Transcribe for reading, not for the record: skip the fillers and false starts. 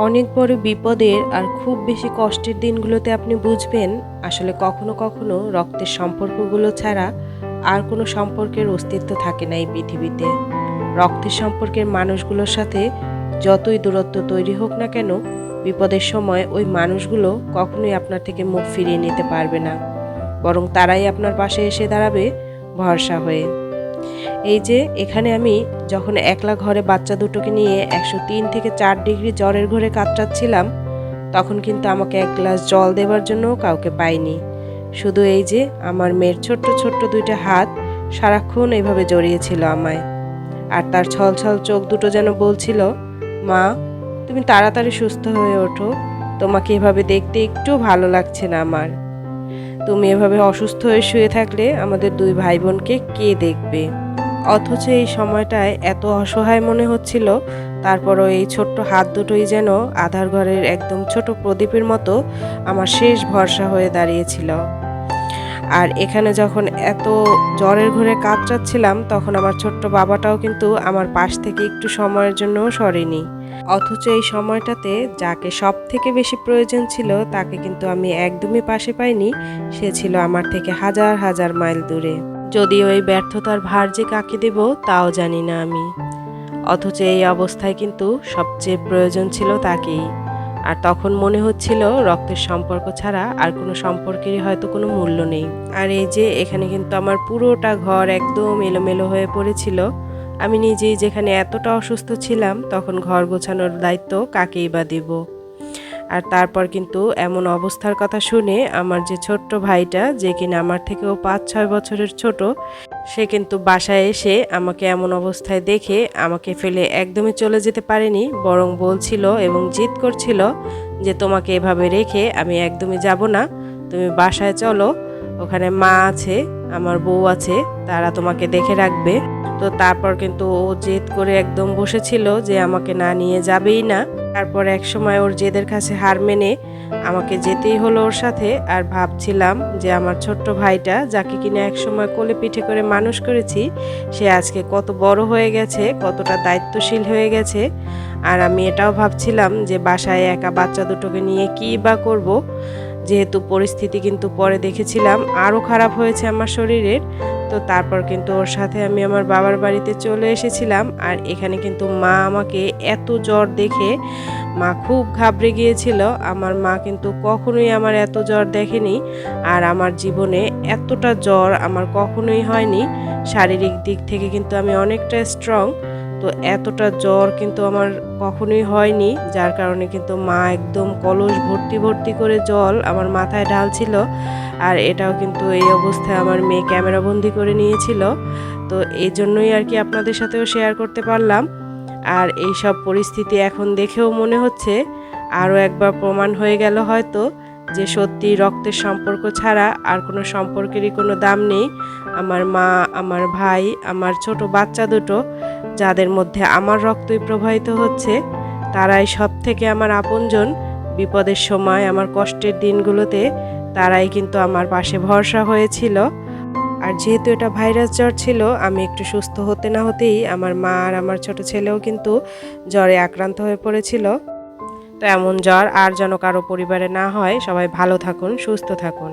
অনেক বড় বিপদের আর খুব বেশি কষ্টের দিনগুলোতে আপনি বুঝবেন আসলে কখনো কখনো রক্তের সম্পর্কগুলো ছাড়া আর কোনো সম্পর্কের অস্তিত্ব থাকে না এই পৃথিবীতে। রক্তের সম্পর্কের মানুষগুলোর সাথে যতই দূরত্ব তৈরি হোক না কেন, বিপদের সময় ওই মানুষগুলো কখনোই আপনার থেকে মুখ ফিরিয়ে নিতে পারবে না, বরং তারাই আপনার পাশে এসে দাঁড়াবে ভরসা হয়ে। এই যে এখানে আমি যখন একলা ঘরে বাচ্চা দুটোকে নিয়ে 103 থেকে 4 ডিগ্রি জ্বরের ঘরে কাতরাচ্ছিলাম, তখন কিন্তু আমাকে এক গ্লাস জল দেবার জন্যও কাউকে পাইনি। শুধু এই যে আমার মেয়ের ছোট্ট ছোট্ট দুইটা হাত সারাক্ষণ এইভাবে জড়িয়েছিল আমায়, আর তার ছলছল চোখ দুটো যেন বলছিল, মা তুমি তাড়াতাড়ি সুস্থ হয়ে ওঠো, তোমাকে এভাবে দেখতে একটু ভালো লাগছে না আমার। তুমি এভাবে অসুস্থ হয়ে শুয়ে থাকলে আমাদের দুই ভাই বোনকে কে দেখবে। অথচ এই সময়টায় এত অসহায় মনে হচ্ছিল, তারপরও এই ছোট্ট হাত দুটোই যেন আধার ঘরের একদম ছোট প্রদীপের মতো আমার শেষ ভরসা হয়ে দাঁড়িয়েছিল। আর এখানে যখন এত জ্বরের ঘরে কাতরাচ্ছিলাম, তখন আমার ছোট্ট বাবাটাও কিন্তু আমার পাশ থেকে একটু সময়ের জন্যও সরেনি। অথচ এই সময়টাতে যাকে সব থেকে বেশি প্রয়োজন ছিল তাকে কিন্তু আমি একদমই পাশে পাইনি। সে ছিল আমার থেকে হাজার হাজার মাইল দূরে। যদিও এই ব্যর্থতার ভার যে কাকে দেব তাও জানি না আমি। অথচ এই অবস্থায় কিন্তু সবচেয়ে প্রয়োজন ছিল তাকেই। আর তখন মনে হচ্ছিল রক্তের সম্পর্ক ছাড়া আর কোনো সম্পর্কেরই হয়তো কোনো মূল্য নেই। আর এই যে এখানে কিন্তু আমার পুরোটা ঘর একদম এলোমেলো হয়ে পড়েছিল। আমি নিজেই যেখানে এতটা অসুস্থ ছিলাম, তখন ঘর গোছানোর দায়িত্ব কাকেই বা দেব। আর তারপর কিন্তু এমন অবস্থার কথা শুনে আমার যে ছোট্ট ভাইটা, যে কিনা আমার থেকেও 5-6 বছরের ছোট, সে কিন্তু বাসায় এসে আমাকে এমন অবস্থায় দেখে আমাকে ফেলে একদমই চলে যেতে পারেনি, বরং বলছিল এবং জিদ করছিল যে তোমাকে এভাবে রেখে আমি একদমই যাব না, তুমি বাসায় চলো, ওখানে মা আছে, আমার বউ আছে, তারা তোমাকে দেখে রাখবে। তো তারপর কিন্তু ও জেদ করে একদম বসেছিল যে আমাকে না নিয়ে যাবেই না। তারপর এক সময় ওর জেদের কাছে হার মেনে আমাকে যেতেই হলো ওর সাথে। আর ভাবছিলাম যে আমার ছোট্ট ভাইটা, যাকে কিনা এক সময় কোলে পিঠে করে মানুষ করেছি, সে আজকে কত বড় হয়ে গেছে, কতটা দায়িত্বশীল হয়ে গেছে। আর আমি এটাও ভাবছিলাম যে বাসায় একা বাচ্চা দুটোকে নিয়ে কী বা করব, যেহেতু পরিস্থিতি কিন্তু পরে দেখেছিলাম আরও খারাপ হয়েছে আমার শরীরের। তো তারপর কিন্তু ওর সাথে আমি আমার বাবার বাড়িতে চলে এসেছিলাম। আর এখানে কিন্তু মা আমাকে এত জ্বর দেখে মা খুব ঘাবড়ে গিয়েছিল। আমার মা কিন্তু কখনোই আমার এত জ্বর দেখেনি, আর আমার জীবনে এতটা জ্বর আমার কখনোই হয়নি। শারীরিক দিক থেকে কিন্তু আমি অনেকটা স্ট্রং, তো এতটা জ্বর কিন্তু আমার কখনোই হয়নি। যার কারণে কিন্তু মা একদম কলস ভর্তি ভর্তি করে জল আমার মাথায় ঢালছিল। আর এটাও কিন্তু এই অবস্থায় আমার মেয়ে ক্যামেরাবন্দি করে নিয়েছিল। তো এই জন্যই আর কি আপনাদের সাথেও শেয়ার করতে পারলাম। আর এই সব পরিস্থিতি এখন দেখেও মনে হচ্ছে আরও একবার প্রমাণ হয়ে গেল হয়তো যে সত্যি রক্তের সম্পর্ক ছাড়া আর কোনো সম্পর্কেরই কোনো দাম নেই। আমার মা, আমার ভাই, আমার ছোট বাচ্চা দুটো, যাদের মধ্যে আমার রক্তই প্রবাহিত হচ্ছে, তারাই সব থেকে আমার আপনজন। বিপদের সময়, আমার কষ্টের দিনগুলোতে তারাই কিন্তু আমার পাশে ভরসা হয়েছিল। আর যেহেতু এটা ভাইরাস জ্বর ছিল, আমি একটু সুস্থ হতে না হতেই আমার মা আর আমার ছোট ছেলেও কিন্তু জ্বরে আক্রান্ত হয়ে পড়েছিল। তো এমন জ্বর আর যেন কারো পরিবারে না হয়। সবাই ভালো থাকুন, সুস্থ থাকুন।